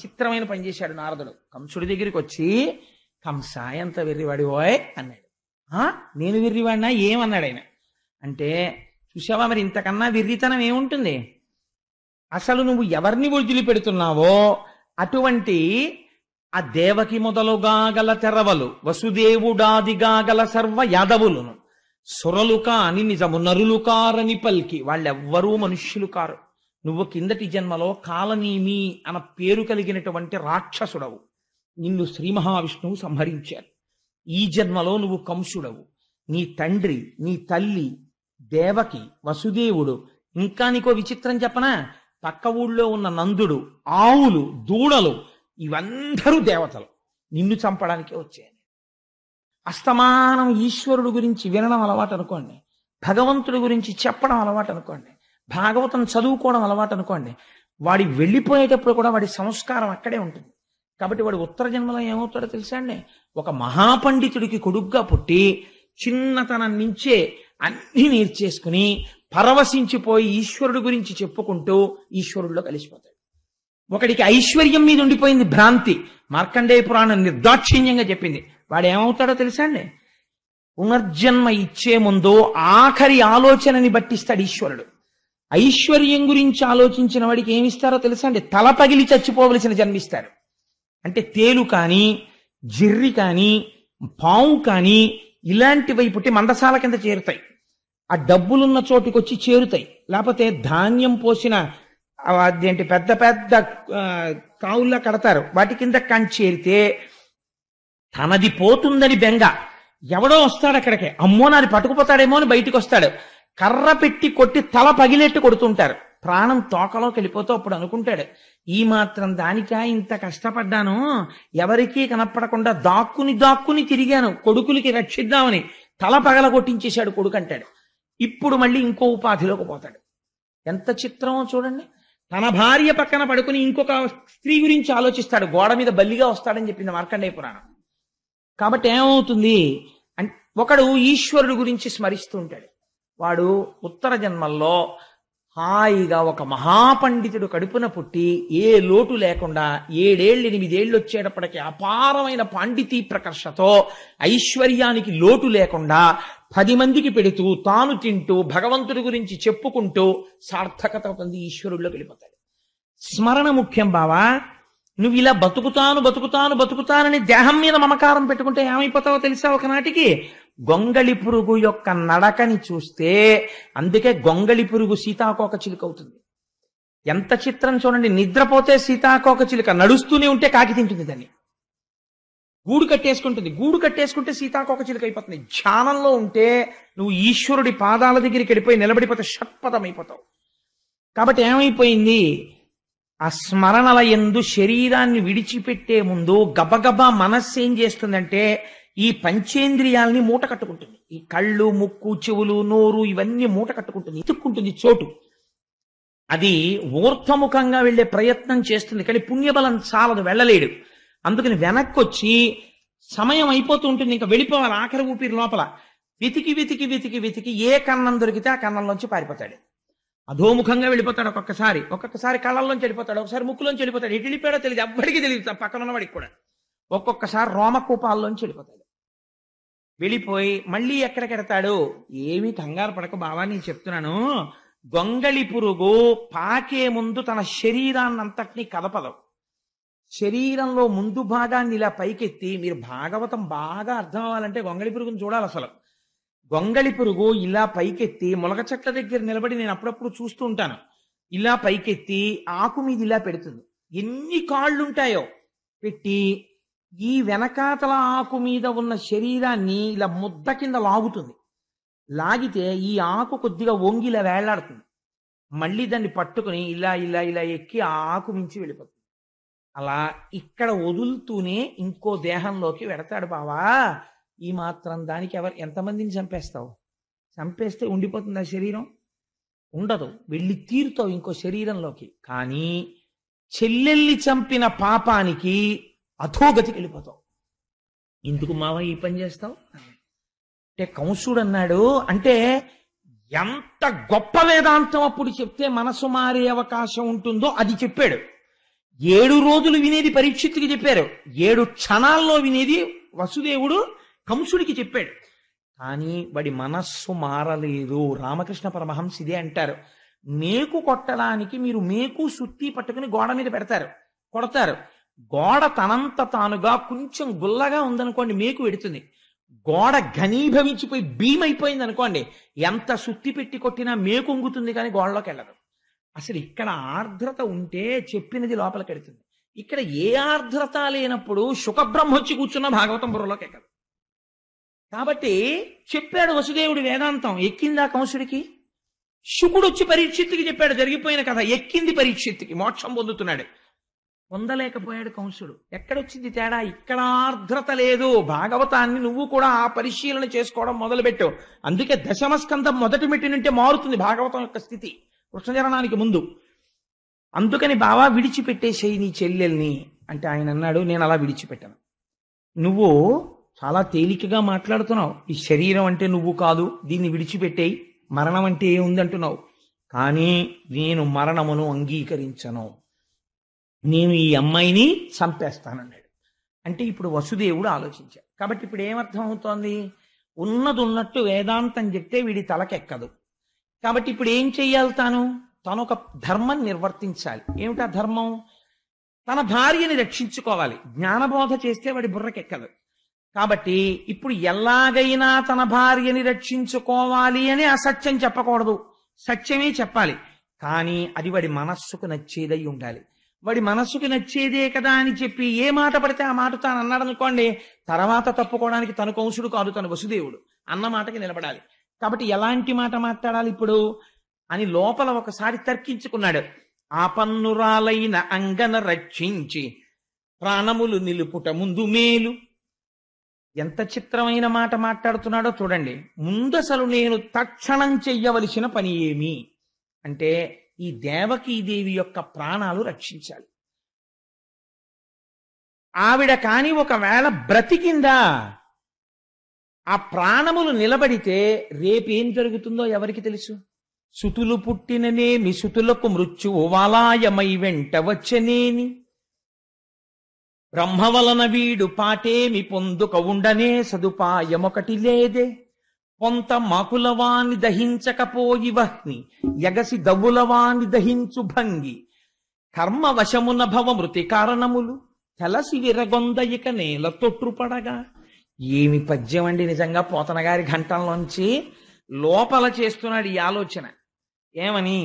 చిత్రమైన పని చేశాడు నారదుడు. కంసుడి దగ్గరికి వచ్చి, కంస ఎంత వెర్రివాడి ఓయ్ అన్నాడు. నేను వెర్రివాడినా ఏమన్నాడు ఆయన అంటే, చూసావా మరి ఇంతకన్నా వెర్రితనం ఏముంటుంది? అసలు నువ్వు ఎవరిని వదిలిపెడుతున్నావో అటువంటి ఆ దేవకి మొదలుగా గల తెరవలు, వసుదేవుడాదిగా గల సర్వ యాదవులను సురలు కాని నిజము నరులు కారని పల్కి, వాళ్ళెవ్వరూ మనుష్యులు కారు. నువ్వు కిందటి జన్మలో కాలనీమి అన్న పేరు కలిగినటువంటి రాక్షసుడవు. నిన్ను శ్రీ మహావిష్ణువు సంహరించారు. ఈ జన్మలో నువ్వు కంసుడవు. నీ తండ్రి, నీ తల్లి దేవకి, వసుదేవుడు, ఇంకా నీకో విచిత్రం చెప్పనా? పక్క ఊళ్ళో ఉన్న నందుడు, ఆవులు, దూడలు ఇవందరూ దేవతలు నిన్ను చంపడానికే వచ్చాయి. అస్తమానం ఈశ్వరుడు గురించి వినడం అలవాటు అనుకోండి, భగవంతుడి గురించి చెప్పడం అలవాటు అనుకోండి, భాగవతం చదువుకోవడం అలవాటు అనుకోండి, వాడి వెళ్ళిపోయేటప్పుడు కూడా వాడి సంస్కారం అక్కడే ఉంటుంది. కాబట్టి వాడు ఉత్తర జన్మలో ఏమవుతాడో తెలుసా అండి? ఒక మహాపండితుడికి కొడుగ్గా పుట్టి చిన్నతనం నుంచే అన్ని నేర్చేసుకుని పరవశించిపోయి ఈశ్వరుడు గురించి చెప్పుకుంటూ ఈశ్వరుడిలో కలిసిపోతాడు. ఒకడికి ఐశ్వర్యం మీద ఉండిపోయింది భ్రాంతి. మార్కండేయ పురాణం నిర్దాక్షిణ్యంగా చెప్పింది. వాడు ఏమవుతాడో తెలుసా అండి? పునర్జన్మ ఇచ్చే ముందు ఆఖరి ఆలోచనని బట్టిస్తాడు ఈశ్వరుడు. ఐశ్వర్యం గురించి ఆలోచించిన వాడికి ఏమిస్తారో తెలుసా అండి? తల పగిలి చచ్చిపోవలసిన జన్మిస్తారు. అంటే తేలు కానీ, జిర్రి కానీ, పాము కానీ ఇలాంటివి పుట్టి మందసాల కింద చేరుతాయి. ఆ డబ్బులున్న చోటుకి వచ్చి చేరుతాయి. లేకపోతే ధాన్యం పోసిన అదేంటి పెద్ద పెద్ద కావుల్లా కడతారు, వాటి కింద కానీ చేరితే తనది పోతుందని బెంగ. ఎవడో వస్తాడు అక్కడికి, అమ్మో నాది పట్టుకుపోతాడేమో అని బయటికి వస్తాడు. కర్ర పెట్టి కొట్టి తల పగిలేట్టు కొడుతుంటారు. ప్రాణం తోకలోకి వెళ్ళిపోతూ అప్పుడు అనుకుంటాడు, ఈ మాత్రం దానికా ఇంత కష్టపడ్డాను, ఎవరికీ కనపడకుండా దాక్కుని తిరిగాను కొడుకులకి రక్షిద్దామని. తల పగల కొట్టించేశాడు కొడుకు అంటాడు. ఇప్పుడు మళ్ళీ ఇంకో ఉపాధిలోకి పోతాడు. ఎంత చిత్రమో చూడండి. తన భార్య పక్కన పడుకుని ఇంకొక స్త్రీ గురించి ఆలోచిస్తాడు. గోడ మీద బల్లిగా వస్తాడని చెప్పింది మార్కండేయ పురాణం. కాబట్టి ఏమవుతుంది అంటే, ఒకడు ఈశ్వరుడు గురించి స్మరిస్తూ ఉంటాడు. వాడు ఉత్తర జన్మల్లో హాయిగా ఒక మహాపండితుడు కడుపున పుట్టి ఏ లోటు లేకుండా 7 ఏళ్ళు 8 ఏళ్ళు వచ్చేటప్పటికి అపారమైన పాండితీ ప్రకర్షతో ఐశ్వర్యానికి లోటు లేకుండా 10 మందికి పెడుతూ తాను తింటూ భగవంతుడి గురించి చెప్పుకుంటూ సార్థకత పొంది ఈశ్వరుడిలోకి వెళ్ళిపోతాడు. స్మరణ ముఖ్యం బావా. నువ్వు ఇలా బతుకుతానని దేహం మీద మమకారం పెట్టుకుంటే ఏమైపోతావో తెలుసా? ఒకనాటికి గొంగళి పురుగు యొక్క నడకని చూస్తే, అందుకే గొంగళి పురుగు సీతాకోక చిలుక అవుతుంది. ఎంత చిత్రం చూడండి. నిద్రపోతే సీతాకోక చిలుక, నడుస్తూనే ఉంటే కాకి తింటుంది దాన్ని. గూడు కట్టేసుకుంటుంది, గూడు కట్టేసుకుంటే సీతాకోక చిలుక అయిపోతుంది. ధ్యానంలో ఉంటే నువ్వు ఈశ్వరుడి పాదాల దగ్గరికి వెళ్ళిపోయి నిలబడిపోతే షట్పదం అయిపోతావు. కాబట్టి ఏమైపోయింది? ఆ స్మరణల యందు శరీరాన్ని విడిచిపెట్టే ముందు గబగబా మనస్సు ఏం చేస్తుందంటే ఈ పంచేంద్రియాల్ని మూట కట్టుకుంటుంది. ఈ కళ్ళు, ముక్కు, చెవులు, నోరు ఇవన్నీ మూట కట్టుకుంటుంది, ఎత్తుక్కుంటుంది చోటు. అది ఊర్ధ్వముఖంగా వెళ్లే ప్రయత్నం చేస్తుంది, కానీ పుణ్యబలం చాలదు, వెళ్ళలేడు. అందుకని వెనక్కి వచ్చి సమయం అయిపోతూ ఉంటుంది, ఇంకా వెళ్ళిపోవాలి. ఆఖరి ఊపిరి లోపల వెతికి ఏ కన్నం దొరికితే ఆ కన్నంలోంచి పారిపోతాడు. అధోముఖంగా వెళ్ళిపోతాడు. ఒక్కొక్కసారి కళ్ళల్లోంచి వెళ్ళిపోతాడు, ఒకసారి ముక్కులోంచి వెళ్ళిపోతాడు. ఎటు వెళ్ళిపోయాడో తెలియదు, ఎవ్వడికి తెలియదు, పక్కన ఉన్నవాడికి కూడా. ఒక్కొక్కసారి రోమకూపాల్లోంచి వెళ్ళిపోతాడు. వెళ్ళిపోయి మళ్ళీ ఎక్కడికెడతాడు? ఏమీ కంగారు పడక బావా, నేను చెప్తున్నాను. గొంగళి పురుగు పాకే ముందు తన శరీరాన్నంతటినీ కదపదు. శరీరంలో ముందు భాగాన్ని ఇలా పైకెత్తి, మీరు భాగవతం బాగా అర్థం అవ్వాలంటే గొంగళి పురుగుని చూడాలి. అసలు గొంగళి పురుగు ఇలా పైకెత్తి ములగ చెట్ల దగ్గర నిలబడి, నేను అప్పుడప్పుడు చూస్తూ ఉంటాను, ఇలా పైకెత్తి ఆకు మీద ఇలా పెడుతుంది. ఎన్ని కాళ్ళుంటాయో పెట్టి ఈ వెనకాతల ఆకు మీద ఉన్న శరీరాన్ని ఇలా ముద్ద కింద లాగుతుంది. లాగితే ఈ ఆకు కొద్దిగా వంగిలా వేళ్లాడుతుంది. మళ్ళీ దాన్ని పట్టుకుని ఇలా ఎక్కి ఆ ఆకు మించి వెళ్ళిపోతుంది. అలా ఇక్కడ వదులుతూనే ఇంకో దేహంలోకి వెడతాడు బావా. ఈ మాత్రం దానికి ఎంతమందిని చంపేస్తావు? చంపేస్తే ఉండిపోతుంది ఆ శరీరం? ఉండదు, వెళ్ళి తీరుతావు ఇంకో శరీరంలోకి. కానీ చెల్లెల్ని చంపిన పాపానికి అధోగతికి వెళ్ళిపోతావు. ఎందుకు మావ ఈ పని చేస్తావు అంటే, కంసుడు అన్నాడు అంటే ఎంత గొప్ప వేదాంతం అప్పుడు చెప్తే మనసు మారే అవకాశం ఉంటుందో అది చెప్పాడు. 7 రోజులు వినేది పరీక్షిత్తుకి చెప్పారు, 7 క్షణాల్లో వినేది వసుదేవుడు కంసుడికి చెప్పాడు. కానీ వాడి మనస్సు మారలేదు. రామకృష్ణ పరమహంస ఇదే అంటారు, మేకు కొట్టడానికి మీరు మేకు సుత్తి పట్టుకుని గోడ మీద పెడతారు, కొడతారు. గోడ తనంత తానుగా కొంచెం గుల్లగా ఉందనుకోండి మేకు పెడుతుంది. గోడ ఘనీభవించిపోయి భీమైపోయింది అనుకోండి, ఎంత సుత్తి పెట్టి కొట్టినా మేకు ఉంగుతుంది కానీ గోడలోకి వెళ్ళదు. అసలు ఇక్కడ ఆర్ద్రత ఉంటే చెప్పినది లోపలికి వెడుతుంది. ఇక్కడ ఏ ఆర్ద్రత లేనప్పుడు శుకబ్రహ్మ వచ్చి కూర్చున్న భాగవతం బుర్రలోకి ఎక్కదు. కాబట్టి చెప్పాడు వసుదేవుడు వేదాంతం, ఎక్కిందా కంసుడికి. శుకుడు వచ్చి పరీక్షిత్తుకి చెప్పాడు జరిగిపోయిన కథ, ఎక్కింది పరీక్షిత్తుకి, మోక్షం పొందుతున్నాడు. పొందలేకపోయాడు కంసుడు. ఎక్కడొచ్చింది తేడా? ఇక్కడ ఆర్ద్రత లేదు. భాగవతాన్ని నువ్వు కూడా ఆ పరిశీలన చేసుకోవడం మొదలుపెట్టు. అందుకే దశమస్కంధం మొదటి మెట్టినంటే మారుతుంది భాగవతం యొక్క స్థితి కృష్ణజననానికి ముందు. అందుకని బావా విడిచిపెట్టేసేయి నీ చెల్లెల్ని అంటే ఆయన అన్నాడు, నేను అలా విడిచిపెట్టాను. నువ్వు చాలా తేలికగా మాట్లాడుతున్నావు, ఈ శరీరం అంటే నువ్వు కాదు, దీన్ని విడిచిపెట్టేయి, మరణం అంటే ఏముంది అంటున్నావు. కానీ నేను మరణమును అంగీకరించను, నేను ఈ అమ్మాయిని చంపేస్తానన్నాడు. అంటే ఇప్పుడు వసుదేవుడు ఆలోచించాడు. కాబట్టి ఇప్పుడు ఏమర్థం అవుతోంది? ఉన్నది ఉన్నట్టు వేదాంతం చెప్తే వీడి తలకెక్కదు. కాబట్టి ఇప్పుడు ఏం చెయ్యాలి? తను ఒక ధర్మం నిర్వర్తించాలి. ఏమిటా ధర్మం? తన భార్యని రక్షించుకోవాలి. జ్ఞానబోధ చేస్తే వాడి బుర్రకెక్కదు. కాబట్టి ఇప్పుడు ఎలాగైనా తన భార్యని రక్షించుకోవాలి అని అసత్యం చెప్పకూడదు, సత్యమే చెప్పాలి. కానీ అది వాడి మనస్సుకు నచ్చేదై ఉండాలి. వాడి మనస్సుకు నచ్చేదే కదా అని చెప్పి ఏ మాట పడితే ఆ మాట తాను అన్నాడు అనుకోండి, తర్వాత తప్పుకోవడానికి తను కంసుడు కాదు, తను వసుదేవుడు. అన్న మాటకి నిలబడాలి. కాబట్టి ఎలాంటి మాట మాట్లాడాలి ఇప్పుడు అని లోపల ఒకసారి తర్కించుకున్నాడు. ఆపన్నురాలైన అంగన రక్షించి ప్రాణములు నిలుపుట ముందు మేలు. ఎంత చిత్రమైన మాట మాట్లాడుతున్నాడో చూడండి. ముందసలు నేను తక్షణం చెయ్యవలసిన పని ఏమి అంటే ఈ దేవకీదేవి యొక్క ప్రాణాలు రక్షించాలి. ఆవిడ కాని ఒకవేళ బ్రతికిందా, ఆ ప్రాణములు నిలబడితే రేపేం జరుగుతుందో ఎవరికి తెలుసు? సుతులు పుట్టిననేమి సుతులకు మృత్యువు వాలాయమై వెంట వచ్చనేని, బ్రహ్మ వలన వీడు పాటేమి పొందుక ఉండనే సదుపాయమొకటి లేదే, పొంత మాకులవాన్ని దహించకపోయి వహ్ని ఎగసి దవ్వులవాన్ని దహించు భంగి, కర్మ వశమున భవ మృతి కారణములు తెలసి విరగొందయిక నేల తొట్టుపడగా. ఏమి పద్యం అండి నిజంగా! పోతన గారి ఘంటంలోంచి లోపల చేస్తున్నాడు ఈ ఆలోచన. ఏమని?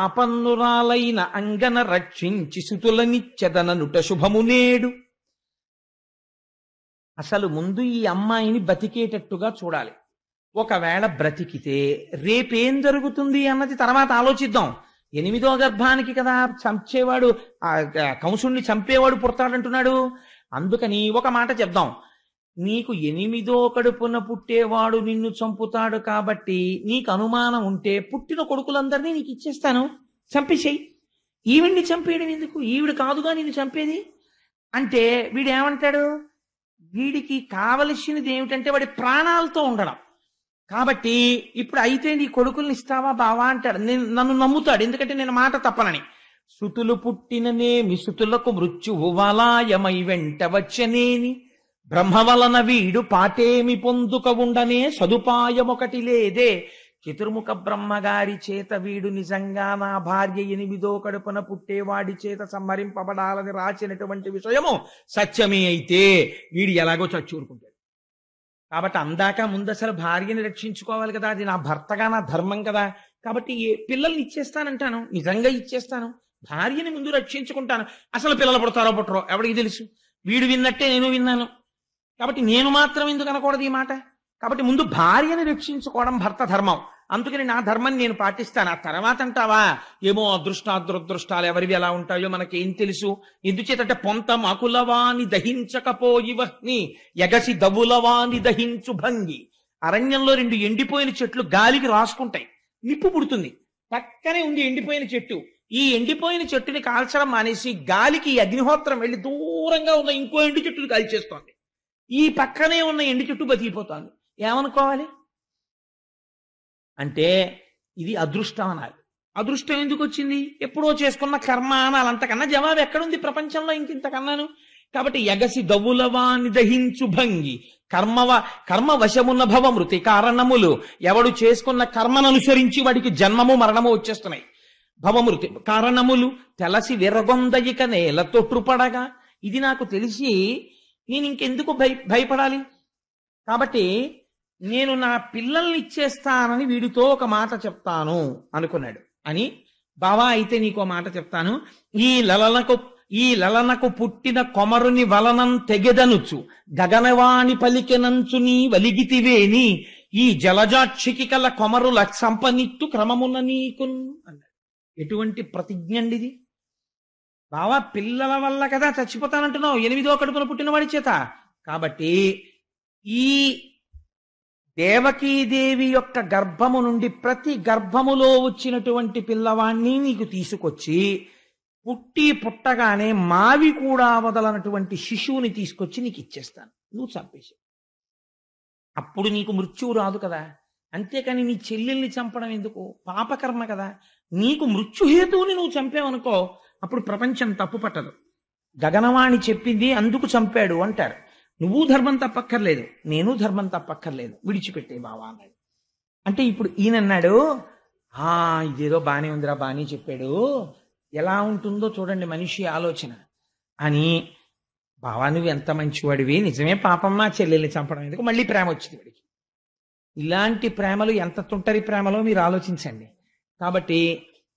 ఆపన్నురాలైన అంగన రక్షించి సుతులనిచ్చెదననుట శుభము నేడు. అసలు ముందు ఈ అమ్మాయిని బతికేటట్టుగా చూడాలి. ఒకవేళ బ్రతికితే రేపేం జరుగుతుంది అన్నది తర్వాత ఆలోచిద్దాం. 8వ గర్భానికి కదా చంపేవాడు, కంసుణ్ణి చంపేవాడు పుడతాడంటున్నాడు. అందుకని ఒక మాట చెప్దాం, నీకు 8వ కడుపున పుట్టేవాడు నిన్ను చంపుతాడు కాబట్టి నీకు అనుమానం ఉంటే పుట్టిన కొడుకులందరినీ నీకు ఇచ్చేస్తాను, చంపేసేయి. ఈవిడ్ని చంపేయడం ఎందుకు? ఈవిడ కాదుగా నిన్ను చంపేది అంటే వీడేమంటాడు? వీడికి కావలసినది ఏమిటంటే వాడి ప్రాణాలతో ఉండడం. కాబట్టి ఇప్పుడు అయితే నీ కొడుకుల్ని ఇస్తావా బావా అంటాడు. నన్ను నమ్ముతాడు, ఎందుకంటే నేను మాట తప్పనని. సుతులు పుట్టిననేమి సుతులకు మృత్యువు వలాయమై వెంట వచ్చనేని, బ్రహ్మ వలన వీడు పాటేమి పొందుక ఉండనే సదుపాయమొకటి లేదే. చతుర్ముఖ బ్రహ్మగారి చేత వీడు నిజంగా నా భార్య 8వ కడుపున పుట్టేవాడి చేత సంహరింపబడాలని రాసినటువంటి విషయము సత్యమే అయితే వీడు ఎలాగో చచ్చూరుకుంటాడు. కాబట్టి అందాక ముందు అసలు భార్యని రక్షించుకోవాలి కదా, అది నా భర్తగా నా ధర్మం కదా. కాబట్టి పిల్లల్ని ఇచ్చేస్తానంటాను, నిజంగా ఇచ్చేస్తాను, భార్యని ముందు రక్షించుకుంటాను. అసలు పిల్లలు పుడతారో పుట్టరో ఎవరికి తెలుసు? వీడు విన్నట్టే నేను విన్నాను, కాబట్టి నేను మాత్రం ఎందుకు అనకూడదు ఈ మాట? కాబట్టి ముందు భార్యని రక్షించుకోవడం భర్త ధర్మం, అందుకని నా ధర్మాన్ని నేను పాటిస్తాను. ఆ తర్వాత అంటావా ఏమో అదృష్టాదురదృష్టాలు ఎవరివి ఎలా ఉంటాయో మనకేం తెలుసు. ఎందుచేతంటే పొంత మాకులవాని దహించకపోయి వహ్ని ఎగసి దవులవాని దహించు భంగి. అరణ్యంలో 2 ఎండిపోయిన చెట్లు గాలికి రాసుకుంటాయి, నిప్పు పుడుతుంది. పక్కనే ఉంది ఎండిపోయిన చెట్టు. ఈ ఎండిపోయిన చెట్టుని కాల్చడం మానేసి గాలికి అగ్నిహోత్రం వెళ్ళి దూరంగా ఉన్న ఇంకో ఎండు చెట్టుని కాల్చేస్తోంది. ఈ పక్కనే ఉన్న ఎండు చెట్టు బతికిపోతోంది. ఏమనుకోవాలి? అంటే ఇది అదృష్టం అనాలి. అదృష్టం ఎందుకు వచ్చింది? ఎప్పుడో చేసుకున్న కర్మ అనాలి, అంతకన్నా జవాబు ఎక్కడుంది ప్రపంచంలో ఇంతకన్నాను? కాబట్టి ఎగసి దవులవాని దహించు భంగి కర్మ వశమున్న భవ మృతి కారణములు. ఎవడు చేసుకున్న కర్మను అనుసరించి వాడికి జన్మము మరణము వచ్చేస్తున్నాయి. భవమృతి కారణములు తెలసి విరగొందయిక నేల తొట్టుపడగా. ఇది నాకు తెలిసి నేను ఇంకెందుకు భయపడాలి? కాబట్టి నేను నా పిల్లల్ని ఇచ్చేస్తానని వీడితో ఒక మాట చెప్తాను అనుకున్నాడు. అని బావా అయితే నీకో మాట చెప్తాను, ఈ లలనకు పుట్టిన కొమరుని వలనం తెగెదనుచు గగనవాణి పలికెనంచు నీ వలిగితివేని ఈ జలజాక్షికి కల కొమరుల సంపనిత్తు క్రమమున నీకున్ అన్నాడు. ఎటువంటి ప్రతిజ్ఞండిది? బావా పిల్లల వల్ల కదా చచ్చిపోతానంటున్నావు, 8వ కడుపున పుట్టినవాడి చేత. కాబట్టి ఈ దేవకీదేవి యొక్క గర్భము నుండి ప్రతి గర్భములో వచ్చినటువంటి పిల్లవాణ్ణి నీకు తీసుకొచ్చి పుట్టగానే మావి కూడా వదలనటువంటి శిశువుని తీసుకొచ్చి నీకు ఇచ్చేస్తాను, నువ్వు చంపేసి. అప్పుడు నీకు మృత్యువు రాదు కదా. అంతేకాని నీ చెల్లెల్ని చంపడం ఎందుకు? పాపకర్మ కదా. నీకు మృత్యుహేతువుని నువ్వు చంపావనుకో, అప్పుడు ప్రపంచం తప్పు పట్టదు. గగనవాణి చెప్పింది అందుకు చంపాడు అంటారు. నువ్వు ధర్మం తప్పక్కర్లేదు, నేను ధర్మం తప్పక్కర్లేదు, విడిచిపెట్టే బావా అన్నాడు. అంటే ఇప్పుడు ఈయనన్నాడు, ఇదేదో బానే ఉందిరా, బానే చెప్పాడు, ఎలా ఉంటుందో చూడండి మనిషి ఆలోచన అని. బావా నువ్వు ఎంత మంచివాడివి, నిజమే పాపమ్మ చెల్లెల్ని చంపడం ఎందుకు? మళ్ళీ ప్రేమ వచ్చింది వాడికి. ఇలాంటి ప్రేమలు ఎంత తుంటరి ప్రేమలో మీరు ఆలోచించండి. కాబట్టి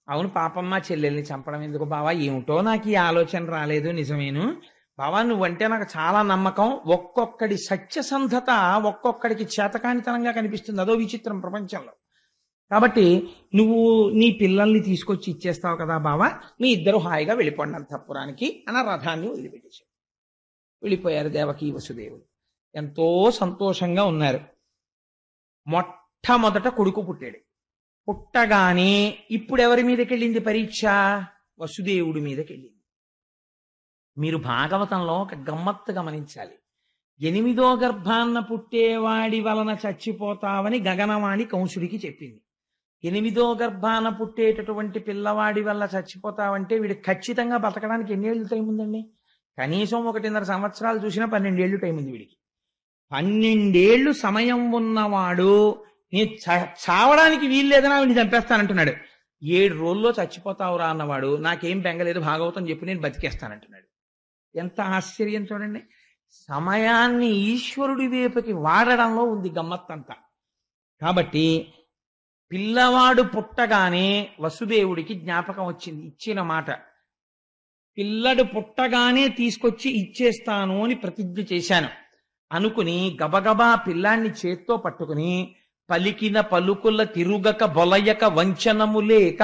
అవును పాపమ్మ చెల్లెల్ని చంపడం ఎందుకు బావా, ఏమిటో నాకు ఈ ఆలోచన రాలేదు, నిజమేను బావా నువ్వంటే నాకు చాలా నమ్మకం. ఒక్కొక్కడి సత్యసంధత ఒక్కొక్కడికి చేతకానితనంగా కనిపిస్తుంది, అదో విచిత్రం ప్రపంచంలో. కాబట్టి నువ్వు నీ పిల్లల్ని తీసుకొచ్చి ఇచ్చేస్తావు కదా బావా, మీ ఇద్దరు హాయిగా వెళ్ళిపోండి అంతఃపురానికి అని రథాన్ని వదిలిపెట్టేశాడు. వెళ్ళిపోయారు దేవకీ వసుదేవుడు. ఎంతో సంతోషంగా ఉన్నారు. మొట్టమొదట కొడుకు పుట్టాడు. పుట్టగానే ఇప్పుడు ఎవరి మీదకి వెళ్ళింది పరీక్ష? వసుదేవుడి మీదకి వెళ్ళింది. మీరు భాగవతంలో ఒక గమ్మత్తు గమనించాలి. 8వ గర్భాన్న పుట్టేవాడి వలన చచ్చిపోతావని గగనవాణి కంసుడికి చెప్పింది. 8వ గర్భాన పుట్టేటటువంటి పిల్లవాడి వల్ల చచ్చిపోతావంటే వీడు ఖచ్చితంగా బతకడానికి ఎన్నేళ్ళు టైం ఉందండి? కనీసం 1.5 సంవత్సరాలు చూసినా 12 ఏళ్ళు టైం ఉంది వీడికి. 12 ఏళ్ళు సమయం ఉన్నవాడు నేను చావడానికి వీల్లేదని వీడిని చంపేస్తానంటున్నాడు. 7 రోజుల్లో చచ్చిపోతావురా అన్నవాడు నాకేం బెంగలేదు, భాగవతం చెప్పి నేను బతికేస్తానంటున్నాడు. ఎంత ఆశ్చర్యం చూడండి. సమయాన్ని ఈశ్వరుడి వైపుకి వాడడంలో ఉంది గమ్మత్తంతా. కాబట్టి పిల్లవాడు పుట్టగానే వసుదేవుడికి జ్ఞాపకం వచ్చింది ఇచ్చిన మాట. పిల్లడు పుట్టగానే తీసుకొచ్చి ఇచ్చేస్తాను అని ప్రతిజ్ఞ చేశాను అనుకుని గబగబా పిల్లాన్ని చేత్తో పట్టుకుని పలికిన పలుకుల తిరుగక బొలయక వంచనము లేక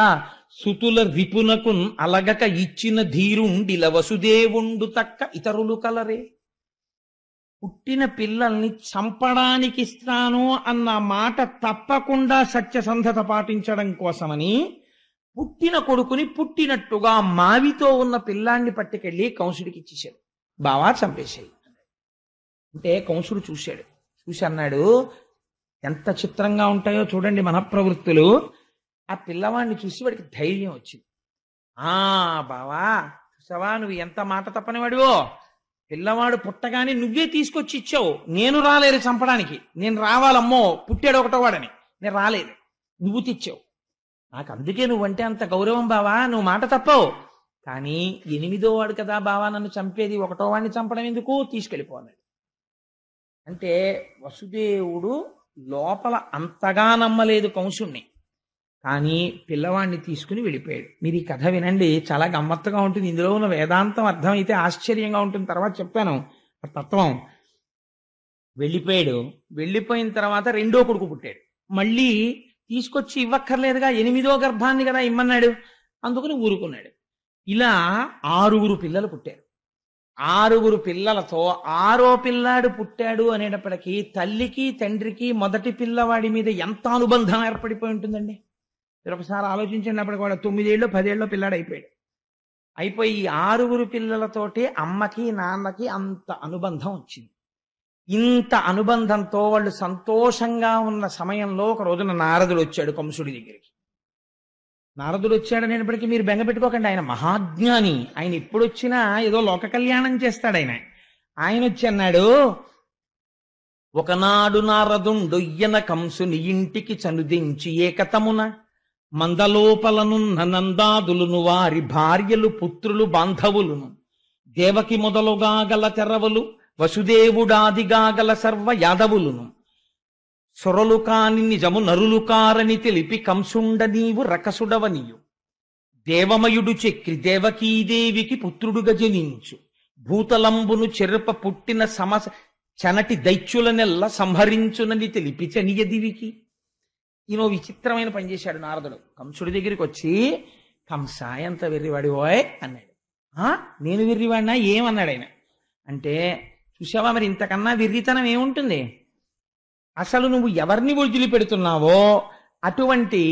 సుతుల రిపునకు అలగక ఇచ్చిన ధీరుండిల వసుదేవుండు తక్క ఇతరులు కలరే. పుట్టిన పిల్లల్ని చంపడానికి ఇస్తాను అన్న మాట తప్పకుండా సత్యసంధత పాటించడం కోసమని పుట్టిన కొడుకుని పుట్టినట్టుగా మావితో ఉన్న పిల్లాన్ని పట్టుకెళ్ళి కంసుడికి ఇచ్చేశాడు. బావా చంపేశాయి అంటే కంసుడు చూశాడు. చూసి అన్నాడు, ఎంత చిత్రంగా ఉంటాయో చూడండి మన ప్రవృత్తులు. ఆ పిల్లవాడిని చూసి వాడికి ధైర్యం వచ్చింది. బావా చూసావా నువ్వు ఎంత మాట తప్పనివాడివో, పిల్లవాడు పుట్టగానే నువ్వే తీసుకొచ్చి ఇచ్చావు, నేను రాలేదు చంపడానికి. నేను రావాలమ్మో పుట్టాడు ఒకటో వాడని, నేను రాలేదు, నువ్వు తెచ్చావు. నాకు అందుకే నువ్వంటే అంత గౌరవం బావా, నువ్వు మాట తప్పవు. కానీ 8వ వాడు కదా బావా నన్ను చంపేది, 1వ వాడిని చంపడం ఎందుకు, తీసుకెళ్ళిపోన్నాడు. అంటే వసుదేవుడు లోపల అంతగా నమ్మలేదు కంసుణ్ణి, కానీ పిల్లవాడిని తీసుకుని వెళ్ళిపోయాడు. మీరు ఈ కథ వినండి, చాలా గమ్మత్తుగా ఉంటుంది. ఇందులో ఉన్న వేదాంతం అర్థమైతే ఆశ్చర్యంగా ఉంటుంది. తర్వాత చెప్పాను ఆ తత్వం. వెళ్ళిపోయాడు. వెళ్ళిపోయిన తర్వాత 2వ కొడుకు పుట్టాడు. మళ్ళీ తీసుకొచ్చి ఇవ్వక్కర్లేదుగా, 8వ గర్భాన్ని కదా ఇమ్మన్నాడు, అందుకని ఊరుకున్నాడు. ఇలా 6 పిల్లలు పుట్టారు. 6 పిల్లలతో 6వ పిల్లాడు పుట్టాడు అనేటప్పటికీ తల్లికి తండ్రికి మొదటి పిల్లవాడి మీద ఎంత అనుబంధం ఏర్పడిపోయి ఉంటుందండి. మీరు ఒకసారి ఆలోచించండి. అప్పటికి వాడు 9 ఏళ్ళు 10 ఏళ్ళు పిల్లాడు అయిపోయాడు. అయిపోయి ఈ 6 పిల్లలతోటి అమ్మకి నాన్నకి అంత అనుబంధం వచ్చింది. ఇంత అనుబంధంతో వాళ్ళు సంతోషంగా ఉన్న సమయంలో ఒక రోజున నారదుడు వచ్చాడు కంసుడి దగ్గరికి. నారదుడు వచ్చాడనేటప్పటికీ మీరు బెంగ పెట్టుకోకండి, ఆయన మహాజ్ఞాని. ఆయన ఎప్పుడు వచ్చినా ఏదో లోక కళ్యాణం చేస్తాడు. ఆయన వచ్చి అన్నాడు, ఒకనాడు నారదుండొయ్యన కంసుని ఇంటికి చనుదించి ఏకతమున మందలోపలనున్న నందాదులును వారి భార్యలు పుత్రులు బాంధవులును దేవకి మొదలుగా గల తెరవలు వసుదేవుడాదిగా గల సర్వ యాదవులును సొరలు కాని నిజము నరులు కారని తెలిపి కంసుండ నీవు రకసుడవనియు దేవమయుడు చక్రి దేవకీదేవికి పుత్రుడుగా జనించు భూతలంబును చెరుప పుట్టిన చనటి దైత్యులనెల్ల సంహరించునని తెలిపి చనియదివికి. ఈయనో విచిత్రమైన పని చేశాడు నారదుడు. కంసుడి దగ్గరికి వచ్చి, కంస ఎంత వెర్రివాడి ఓయ్ అన్నాడు. నేను వెర్రివాడినా ఏమన్నాడు ఆయన అంటే, చూసావా మరి ఇంతకన్నా వెర్రితనం ఏముంటుంది? అసలు నువ్వు ఎవరిని వదిలిపెడుతున్నావో అటువంటి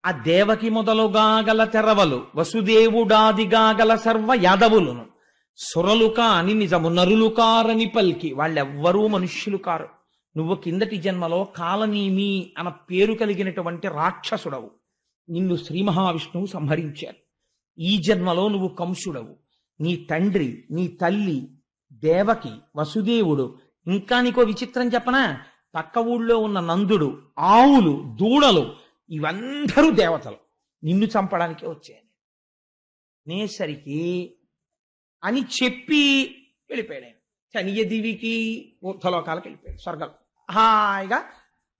ఆ దేవకి మొదలుగా గల తెరవలు వసుదేవుడాదిగా గల సర్వ యాదవులును సురలు కాని నిజము నరులు కారని పల్కి, వాళ్ళెవ్వరూ మనుష్యులు కారు. నువ్వు కిందటి జన్మలో కాలనీమి అన్న పేరు కలిగినటువంటి రాక్షసుడవు. నిన్ను శ్రీ మహావిష్ణువు సంహరించారు. ఈ జన్మలో నువ్వు కంసుడవు. నీ తండ్రి, నీ తల్లి దేవకి, వసుదేవుడు, ఇంకా నీకో విచిత్రం చెప్పనా, పక్క ఊళ్ళో ఉన్న నందుడు, ఆవులు, దూడలు ఇవందరూ దేవతలు నిన్ను చంపడానికే వచ్చాయి నేసరికి అని చెప్పి వెళ్ళిపోయాడు ఆయన. చనియదివికి ఊర్ధలోకాలకు వెళ్ళిపోయాడు, స్వర్గం. హాయిగా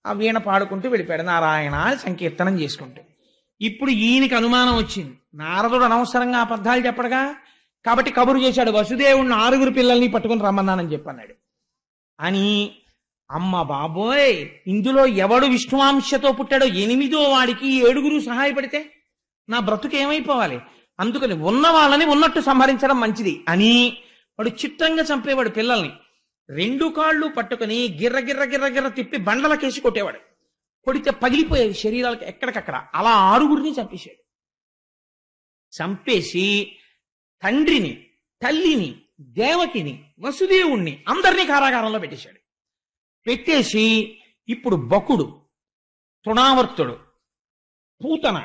ఆ వీణ పాడుకుంటూ వెళ్ళిపోయాడు, నారాయణ అని సంకీర్తనం చేసుకుంటూ. ఇప్పుడు ఈయనకి అనుమానం వచ్చింది, నారదుడు అనవసరంగా అబద్ధాలు చెప్పడగా, కాబట్టి కబురు చేశాడు, వసుదేవుడిని 6 పిల్లల్ని పట్టుకుని రమ్మన్నానని చెప్పన్నాడు అని. అమ్మ బాబోయ్, ఇందులో ఎవడు విష్ణువాంశతో పుట్టాడో 8వ వాడికి 7 సహాయపడితే నా బ్రతుకు ఏమైపోవాలి? అందుకని ఉన్న వాళ్ళని ఉన్నట్టు సంహరించడం మంచిది అని వాడు చిత్రంగా చంపేవాడు పిల్లల్ని. 2 కాళ్ళు పట్టుకుని గిర్ర గిర్ర గిర్ర గిర్ర తిప్పి బండలకేసి కొట్టేవాడు. కొడితే పగిలిపోయేది శరీరాలకు ఎక్కడికక్కడ. అలా 6 చంపేశాడు. చంపేసి తండ్రిని, తల్లిని, దేవకిని, వసుదేవుణ్ణి అందరినీ కారాగారంలో పెట్టేశాడు. పెట్టేసి ఇప్పుడు బకుడు, తృణావర్తుడు, పూతన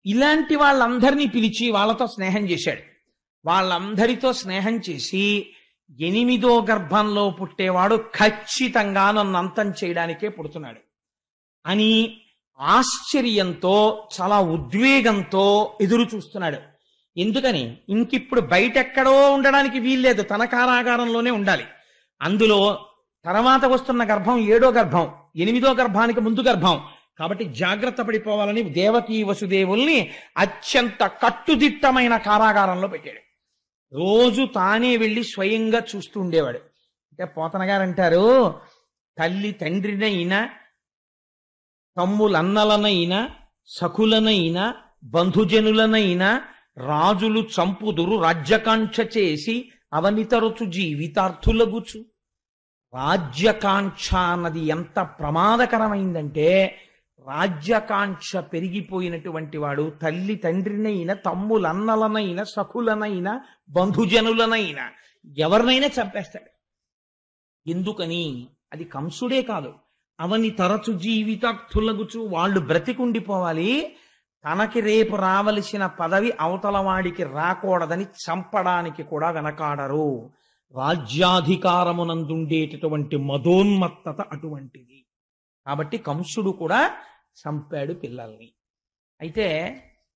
ఇలాంటి వాళ్ళందరినీ పిలిచి వాళ్ళతో స్నేహం చేశాడు. వాళ్ళందరితో స్నేహం చేసి 8వ గర్భంలో పుట్టేవాడు ఖచ్చితంగా నన్ను అంతం చేయడానికే పుడుతున్నాడు అని ఆశ్చర్యంతో, చాలా ఉద్వేగంతో ఎదురు చూస్తున్నాడు. ఎందుకని? ఇంకిప్పుడు బయటెక్కడో ఉండడానికి వీల్లేదు, తన కారాగారంలోనే ఉండాలి. అందులో తర్వాత వస్తున్న గర్భం 7వ గర్భం, 8వ గర్భానికి ముందు గర్భం. కాబట్టి జాగ్రత్త పడిపోవాలని దేవకీ వసుదేవుల్ని అత్యంత కట్టుదిట్టమైన కారాగారంలో పెట్టాడు. రోజు తానే వెళ్ళి స్వయంగా చూస్తూ ఉండేవాడు. అంటే పోతన గారు అంటారు, తల్లి తండ్రినైనా, తమ్ములన్నలనైనా, సఖులనైనా, బంధుజనులనైనా రాజులు చంపుదురు రాజ్యకాంక్ష చేసి అవనితరచు జీవితార్థులగుచు. రాజ్యకాంక్ష అన్నది ఎంత ప్రమాదకరమైందంటే, రాజ్యకాంక్ష పెరిగిపోయినటువంటి వాడు తల్లి తండ్రినైనా, తమ్ములన్నలనైనా, సఖులనైనా, బంధుజనులనైనా ఎవరినైనా చంపేస్తాడు. ఎందుకని? అది కంసుడే కాదు, అవని తరచు జీవితార్థులగుచు, వాళ్ళు బ్రతికుండిపోవాలి, తనకి రేపు రావలసిన పదవి అవతల వాడికి రాకూడదని చంపడానికి కూడా వెనకాడరు. రాజ్యాధికారమునందుండేటటువంటి మదోన్మత్తత అటువంటిది. కాబట్టి కంసుడు కూడా చంపాడు పిల్లల్ని. అయితే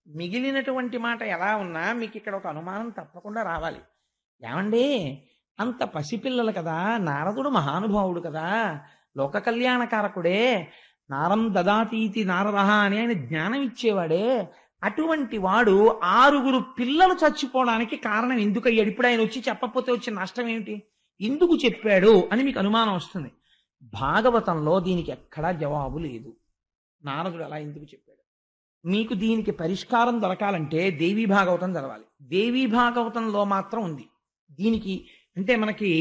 మిగిలినటువంటి మాట ఎలా ఉన్నా మీకు ఇక్కడ ఒక అనుమానం తప్పకుండా రావాలి. ఏమండి, అంత పసిపిల్లలు కదా, నారదుడు మహానుభావుడు కదా, లోక కళ్యాణకారకుడే, నారం దదాతీతి నారదహ అని ఆయన జ్ఞానం ఇచ్చేవాడే, అటువంటి వాడు 6 పిల్లలు చచ్చిపోవడానికి కారణం ఎందుకయ్యాడు? ఇప్పుడు ఆయన వచ్చి చెప్పకపోతే వచ్చిన నష్టం ఏమిటి? ఎందుకు చెప్పాడు అని మీకు అనుమానం వస్తుంది. భాగవతంలో దీనికి ఎక్కడా జవాబు లేదు. నారదుడు అలా ఎందుకు చెప్పాడు? మీకు దీనికి పరిష్కారం దొరకాలంటే దేవీ భాగవతం చదవాలి. దేవీ భాగవతంలో మాత్రం ఉంది దీనికి. అంటే మనకి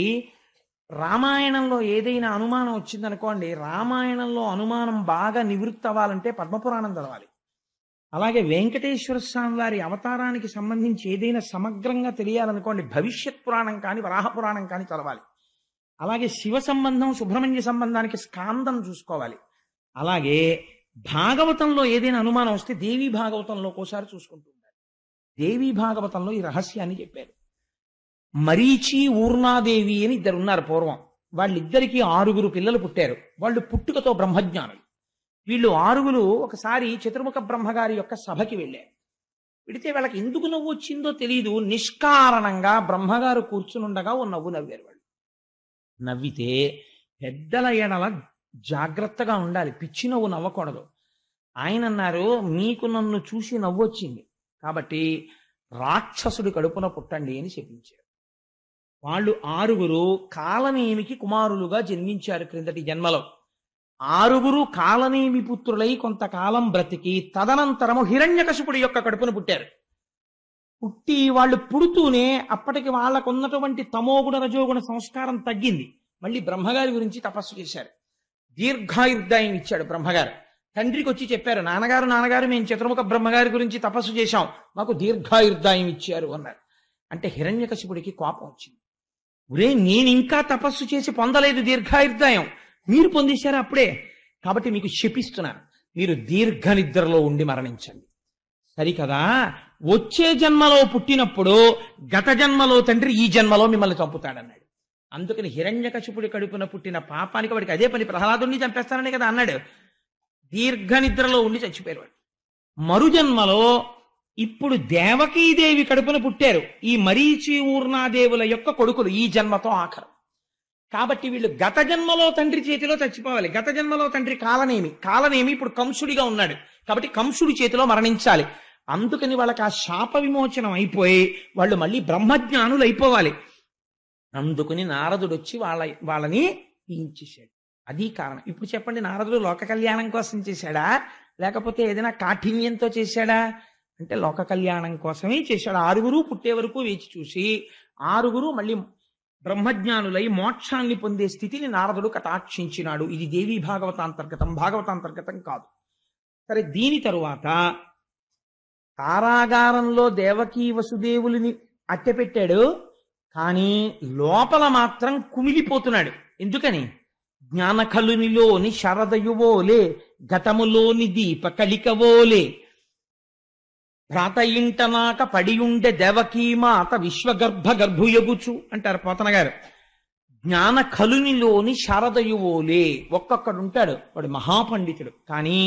రామాయణంలో ఏదైనా అనుమానం వచ్చిందనుకోండి, రామాయణంలో అనుమానం బాగా నివృత్తి అవ్వాలంటే పద్మపురాణం చదవాలి. అలాగే వెంకటేశ్వర స్వామి వారి అవతారానికి సంబంధించి ఏదైనా సమగ్రంగా తెలియాలనుకోండి, భవిష్యత్ పురాణం కానీ వరాహ పురాణం కానీ చదవాలి. అలాగే శివ సంబంధం, సుబ్రహ్మణ్య సంబంధానికి స్కాందం చూసుకోవాలి. అలాగే భాగవతంలో ఏదైనా అనుమానం వస్తే దేవీ భాగవతంలో ఒకసారి చూసుకుంటూ ఉండాలి. దేవీ భాగవతంలో ఈ రహస్యాన్ని చెప్పారు. మరీచి ఊర్ణాదేవి అని ఇద్దరు ఉన్నారు పూర్వం. వాళ్ళిద్దరికీ 6 పిల్లలు పుట్టారు. వాళ్ళు పుట్టుకతో బ్రహ్మజ్ఞానులు. వీళ్ళు 6 ఒకసారి చతుర్ముఖ బ్రహ్మగారి యొక్క సభకి వెళ్ళారు. వెడితే వాళ్ళకి ఎందుకు నవ్వు వచ్చిందో తెలియదు. నిష్కారణంగా బ్రహ్మగారు కూర్చునుండగా ఓ నవ్వు నవ్వారు వాళ్ళు. నవ్వితే పెద్దల ఎడల జాగ్రత్తగా ఉండాలి, పిచ్చి నవ్వు నవ్వకూడదు. ఆయన అన్నారు, మీకు నన్ను చూసి నవ్వు వచ్చింది కాబట్టి రాక్షసుడి కడుపున పుట్టండి అని చెప్పించారు. వాళ్ళు 6 కాలనేమికి కుమారులుగా జన్మించారు క్రిందటి జన్మలో. 6 కాలనేమి పుత్రులై కొంతకాలం బ్రతికి తదనంతరము హిరణ్యకశిపుడి యొక్క కడుపున పుట్టారు. పుట్టి వాళ్ళు పుడుతూనే అప్పటికి వాళ్ళకు ఉన్నటువంటి తమోగుణ రజోగుణ సంస్కారం తగ్గింది. మళ్ళీ బ్రహ్మగారి గురించి తపస్సు చేశారు. దీర్ఘాయుర్దాయం ఇచ్చాడు బ్రహ్మగారు. తండ్రికి వచ్చి చెప్పారు, నాన్నగారు మేము చతుర్ముఖ బ్రహ్మగారి గురించి తపస్సు చేశాం, మాకు దీర్ఘాయుర్దాయం ఇచ్చారు అన్నారు. అంటే హిరణ్యకశిపుడికి కోపం వచ్చింది. ఒరే, నేను ఇంకా తపస్సు చేసి పొందలేదు దీర్ఘాయుర్దాయం, మీరు పొందేశారా అప్పుడే? కాబట్టి మీకు శపిస్తున్నాను, మీరు దీర్ఘ నిద్రలో ఉండి మరణించండి. సరికదా, వచ్చే జన్మలో పుట్టినప్పుడు గత జన్మలో తండ్రి ఈ జన్మలో మిమ్మల్ని చంపుతాడన్నాడు. అందుకని హిరణ్యకశిపుడి కడుపున పుట్టిన పాపానికి వాడికి అదే పని, ప్రహ్లాదుని చంపేస్తానని కదా అన్నాడు. దీర్ఘ నిద్రలో ఉండి చచ్చిపోయారు వాడు. మరుజన్మలో ఇప్పుడు దేవకీదేవి కడుపున పుట్టారు. ఈ మరీచి ఊర్ణాదేవుల యొక్క కొడుకులు ఈ జన్మతో ఆఖరు. కాబట్టి వీళ్ళు గత జన్మలో తండ్రి చేతిలో చచ్చిపోవాలి. గత జన్మలో తండ్రి కాలనేమి ఇప్పుడు కంసుడిగా ఉన్నాడు కాబట్టి కంసుడి చేతిలో మరణించాలి. అందుకని వాళ్ళకి ఆ శాప విమోచనం అయిపోయి వాళ్ళు మళ్ళీ బ్రహ్మజ్ఞానులు అయిపోవాలి. అందుకని నారదుడు వచ్చి వాళ్ళని తీయించేశాడు. అది కారణం. ఇప్పుడు చెప్పండి, నారదుడు లోక కళ్యాణం కోసం చేశాడా లేకపోతే ఏదైనా కాఠిన్యంతో చేశాడా అంటే లోక కళ్యాణం కోసమే చేశాడు. 6 పుట్టే వరకు వేచి చూసి 6 మళ్ళీ బ్రహ్మజ్ఞానులై మోక్షాన్ని పొందే స్థితిని నారదుడు కటాక్షించినాడు. ఇది దేవీ భాగవతాంతర్గతం, భాగవతాంతర్గతం కాదు. సరే, దీని తరువాత కారాగారంలో దేవకీ వసుదేవులని అట్టెపెట్టాడు. కానీ లోపల మాత్రం కుమిలిపోతున్నాడు. ఎందుకని? జ్ఞానకలునిలోని శరదయువోలే, గతములోని దీప కలికవోలే, భ్రాత ఇంటనాక పడియుండె దేవకీమాత విశ్వగర్భ గర్భుయగుచు అంటారు పోతన గారు. జ్ఞాన కలునిలోని శారదయువోలే, ఒక్కొక్కడు ఉంటాడు, వాడు మహాపండితుడు, కానీ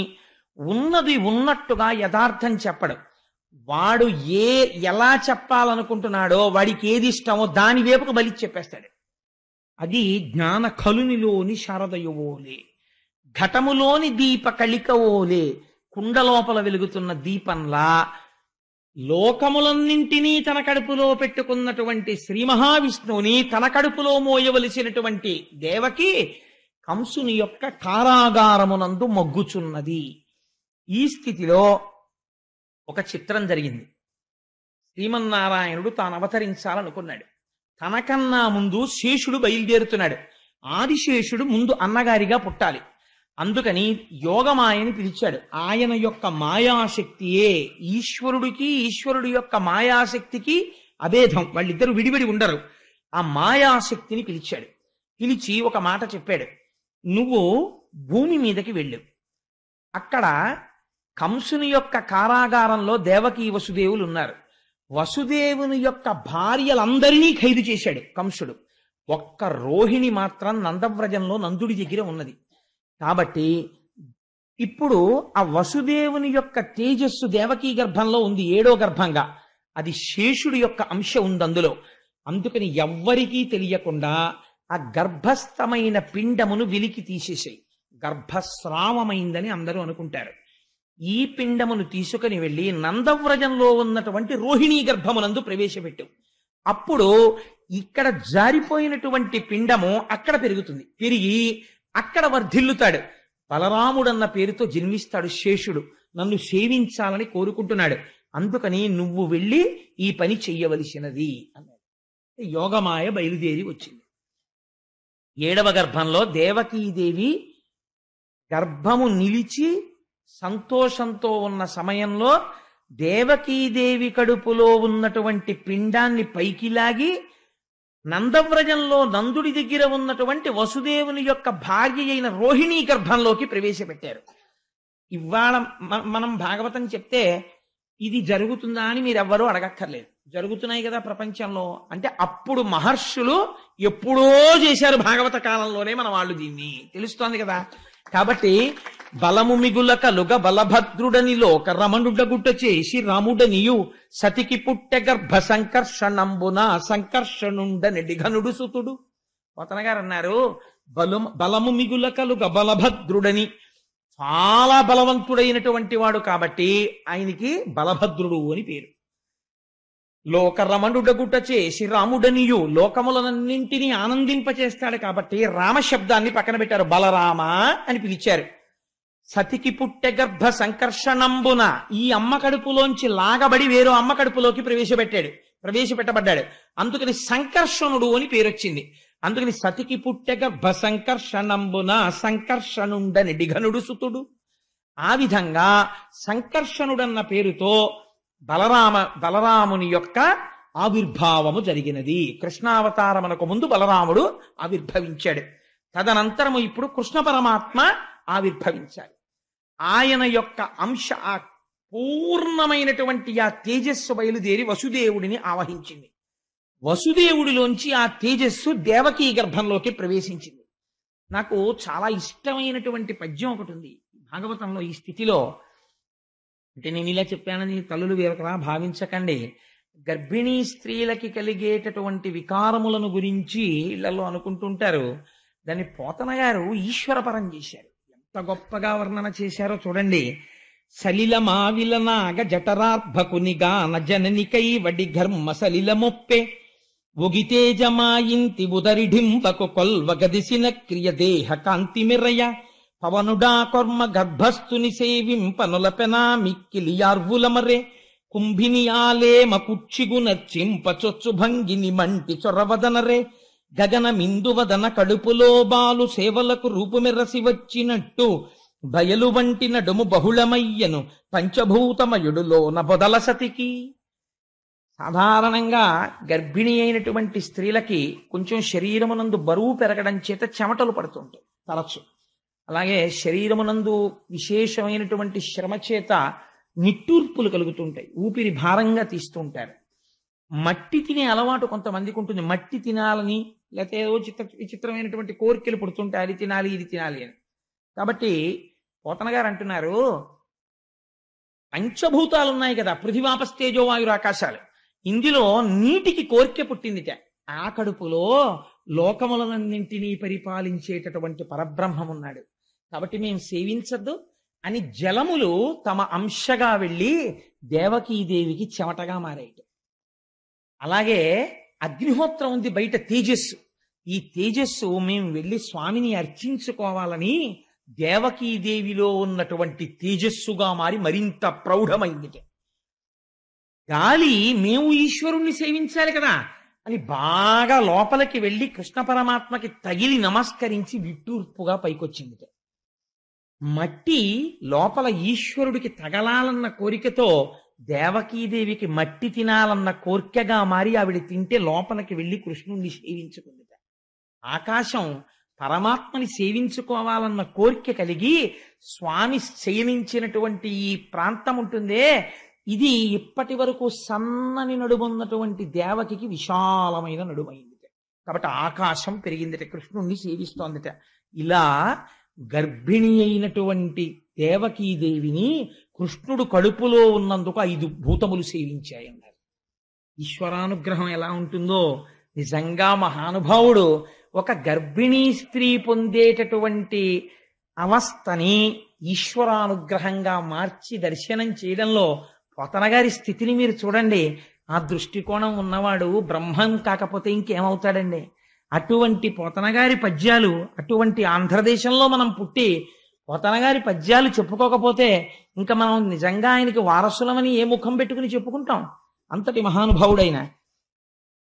ఉన్నది ఉన్నట్టుగా యథార్థం చెప్పడు. వాడు ఎలా చెప్పాలనుకుంటున్నాడో, వాడికి ఏది ఇష్టమో దాని వైపుకు బలి చెప్పేస్తాడు. అది జ్ఞాన కలునిలోని శారదయువోలే, ఘటములోని దీప కలికవోలే, కుండలోపల వెలుగుతున్న దీపంలా లోకములన్నింటినీ తన కడుపులో పెట్టుకున్నటువంటి శ్రీ మహావిష్ణువుని తన కడుపులో మోయవలసినటువంటి దేవకి కంసుని యొక్క కారాగారమునందు మగ్గుచున్నది. ఈ స్థితిలో ఒక చిత్రం జరిగింది. శ్రీమన్నారాయణుడు తాను అవతరించాలనుకున్నాడు. తనకన్నా ముందు శేషుడు బయలుదేరుతున్నాడు. ఆదిశేషుడు ముందు అన్నగారిగా పుట్టాలి. అందుకని యోగమాయని పిలిచాడు. ఆయన యొక్క మాయాశక్తియే ఈశ్వరుడికి, ఈశ్వరుడి యొక్క మాయాశక్తికి అభేదం, వాళ్ళిద్దరూ విడివిడి ఉండరు. ఆ మాయాశక్తిని పిలిచాడు. పిలిచి ఒక మాట చెప్పాడు, నువ్వు భూమి మీదకి వెళ్ళు, అక్కడ కంసుని యొక్క కారాగారంలో దేవకీ వసుదేవులు ఉన్నారు. వసుదేవుని యొక్క భార్యలందరినీ ఖైదు చేశాడు కంసుడు. ఒక్క రోహిణి మాత్రం నందవ్రజంలో నందుడి దగ్గర ఉన్నది. కాబట్టి ఇప్పుడు ఆ వసుదేవుని యొక్క తేజస్సు దేవకీ గర్భంలో ఉంది, 7వ గర్భంగా. అది శేషుడి యొక్క అంశ ఉంది అందులో. అందుకని ఎవ్వరికీ తెలియకుండా ఆ గర్భస్థమైన పిండమును వెలికి తీసేసాయి. గర్భస్రావమైందని అందరూ అనుకుంటారు. ఈ పిండమును తీసుకుని వెళ్ళి నందవ్రజంలో ఉన్నటువంటి రోహిణీ గర్భమునందు ప్రవేశపెట్టు. అప్పుడు ఇక్కడ జారిపోయినటువంటి పిండము అక్కడ పెరుగుతుంది, పెరిగి అక్కడ వర్ధిల్లుతాడు. బలరాముడన్న పేరుతో జన్మిస్తాడు శేషుడు. నన్ను సేవించాలని కోరుకుంటున్నాడు. అందుకని నువ్వు వెళ్ళి ఈ పని చెయ్యవలసినది అన్నాడు. యోగమాయ బయలుదేరి వచ్చింది. 7వ గర్భంలో దేవకీదేవి గర్భము నిలిచి సంతోషంతో ఉన్న సమయంలో దేవకీదేవి కడుపులో ఉన్నటువంటి పిండాన్ని పైకి లాగి నందవ్రజంలో నందుడి దగ్గర ఉన్నటువంటి వసుదేవుని యొక్క భార్య అయిన రోహిణీ గర్భంలోకి ప్రవేశపెట్టారు. ఇవాళ మనం భాగవతం చెప్తే ఇది జరుగుతుందా అని మీరు ఎవ్వరూ అడగక్కర్లేదు. జరుగుతున్నాయి కదా ప్రపంచంలో. అంటే అప్పుడు మహర్షులు ఎప్పుడో చేశారు, భాగవత కాలంలోనే మన వాళ్ళు దీన్ని. తెలుస్తోంది కదా. కాబట్టి బలము మిగుల కలుగ బలభద్రుడని లోక రమణుడగుట్ట చేసి రాముడనియు సతికి పుట్టె గర్భ సంకర్షణంబున సంకర్షణుండనెడి ఘనుడు సుతుడు. పోతన గారు అన్నారు, బలము మిగుల కలుగ బలభద్రుడని, చాలా బలవంతుడైనటువంటి వాడు కాబట్టి ఆయనకి బలభద్రుడు అని పేరు. లోకరమణుడగుట చేసి రాముడనియు, లోకములనన్నింటినీ ఆనందింపచేస్తాడు కాబట్టి రామశబ్దాన్ని పక్కన పెట్టారు, బలరామ అని పిలిచారు. సతికి పుట్టె గర్భ సంకర్షణంబున, ఈ అమ్మ కడుపులోంచి లాగబడి వేరో అమ్మ కడుపులోకి ప్రవేశపెట్టబడ్డాడు. అందుకని సంకర్షణుడు అని పేరొచ్చింది. అందుకని సతికి పుట్టె గర్భ సంకర్షణంబున సంకర్షణుండని డిఘనుడు సుతుడు. ఆ విధంగా సంకర్షణుడన్న పేరుతో బలరాముని యొక్క ఆవిర్భావము జరిగినది. కృష్ణావతారమునకు ముందు బలరాముడు ఆవిర్భవించాడు. తదనంతరము ఇప్పుడు కృష్ణ పరమాత్మ ఆవిర్భవించాడు. ఆయన యొక్క అంశ, ఆ పూర్ణమైనటువంటి ఆ తేజస్సు బయలుదేరి వసుదేవుడిని ఆవహించింది. వసుదేవుడిలోంచి ఆ తేజస్సు దేవకీ గర్భంలోకి ప్రవేశించింది. నాకు చాలా ఇష్టమైనటువంటి పద్యం ఒకటి ఉంది భాగవతంలో ఈ స్థితిలో. అంటే నేను ఇలా చెప్పానని తల్లులు వేరొకలా భావించకండి. గర్భిణీ స్త్రీలకి కలిగేటటువంటి వికారములను గురించి ఇళ్లలో అనుకుంటుంటారు. దాన్ని పోతన గారు ఈశ్వరపరం చేశారు. ఎంత గొప్పగా వర్ణన చేశారో చూడండి. సలిల మావిల నాగ జఠరార్భకునిగా నజననికై వడి ఘర్మ సలిల మొప్పే ఒగితేజమాయింతి ఉదరిఢింపకు కొల్వగదిసిన క్రియ దేహ కాంతి మెరయ పవనుడా కొర్మ గర్భస్థుని సేవింపనులపెనా మిక్కిలియార్వులమరే కుంభిని ఆలేమ కుచ్చిగునర్చింప చొచ్చు భంగిని మంటి చొరవదనరే గగన మిందువదన కడుపులో బాలు సేవలకు రూపుమెరసి వచ్చినట్టు బయలు వంటి నడుము బహుళమయ్యను పంచభూతమయుడులోన బొదల సతికి. సాధారణంగా గర్భిణి అయినటువంటి స్త్రీలకి కొంచెం శరీరమునందు బరువు పెరగడం చేత చెమటలు పడుతుంటాయి తరచు. అలాగే శరీరమునందు విశేషమైనటువంటి శ్రమ చేత నిట్టూర్పులు కలుగుతుంటాయి, ఊపిరి భారంగా తీస్తుంటారు. మట్టి తినే అలవాటు కొంతమందికి ఉంటుంది. మట్టి తినాలని, లేకపోతే ఏదో విచిత్రమైనటువంటి కోరికలు పుడుతుంటాయి, అది తినాలి ఇది తినాలి అని. కాబట్టి పోతన గారు అంటున్నారు, పంచభూతాలు ఉన్నాయి కదా, పృథివాపస్తేజో వాయురు ఆకాశాలు. ఇందులో నీటికి కోరిక పుట్టిందిట. ఆ కడుపులో లోకములన్నింటినీ పరిపాలించేటటువంటి పరబ్రహ్మం ఉన్నాడు. కాబట్టి మేము సేవించద్దు అని జలములు తమ అంశగా వెళ్ళి దేవకీదేవికి చెమటగా మారాయి. అలాగే అగ్నిహోత్రం ఉంది బయట, తేజస్సు. ఈ తేజస్సు మేము వెళ్ళి స్వామిని అర్చించుకోవాలని దేవకీదేవిలో ఉన్నటువంటి తేజస్సుగా మారి మరింత ప్రౌఢమైంది. గాలి మేము ఈశ్వరుణ్ణి సేవించాలి కదా అని బాగా లోపలికి వెళ్ళి కృష్ణ పరమాత్మకి తగిలి నమస్కరించి విట్టూర్పుగా పైకొచ్చింది. మట్టి లోపల ఈశ్వరుడికి తగలాలన్న కోరికతో దేవకీదేవికి మట్టి తినాలన్న కోరికగా మారి ఆవిడ తింటే లోపలికి వెళ్ళి కృష్ణుణ్ణి సేవించుకుంది. ఆకాశం పరమాత్మని సేవించుకోవాలన్న కోరిక కలిగి స్వామి శయనించినటువంటి ఈ ప్రాంతం ఉంటుందే, ఇది ఇప్పటి వరకు సన్నని నడుమున్నటువంటి దేవకికి విశాలమైన నడుమైంది. కాబట్టి ఆకాశం పెరిగిందిట, కృష్ణుణ్ణి సేవిస్తోందిట. ఇలా గర్భిణి అయినటువంటి దేవకీదేవిని కృష్ణుడు కడుపులో ఉన్నందుకు 5 భూతములు సేవించాయన్నారు. ఈశ్వరానుగ్రహం ఎలా ఉంటుందో నిజంగా మహానుభావుడు ఒక గర్భిణీ స్త్రీ పొందేటటువంటి అవస్థని ఈశ్వరానుగ్రహంగా మార్చి దర్శనం చేయడంలో పోతన గారి స్థితిని మీరు చూడండి. ఆ దృష్టికోణం ఉన్నవాడు బ్రహ్మం కాకపోతే ఇంకేమవుతాడండి? అటువంటి పోతన గారి పద్యాలు, అటువంటి ఆంధ్రదేశంలో మనం పుట్టి పోతన గారి పద్యాలు చెప్పుకోకపోతే ఇంకా మనం నిజంగా ఆయనకి వారసులమని ఏ ముఖం పెట్టుకుని చెప్పుకుంటాం? అంతటి మహానుభావుడైన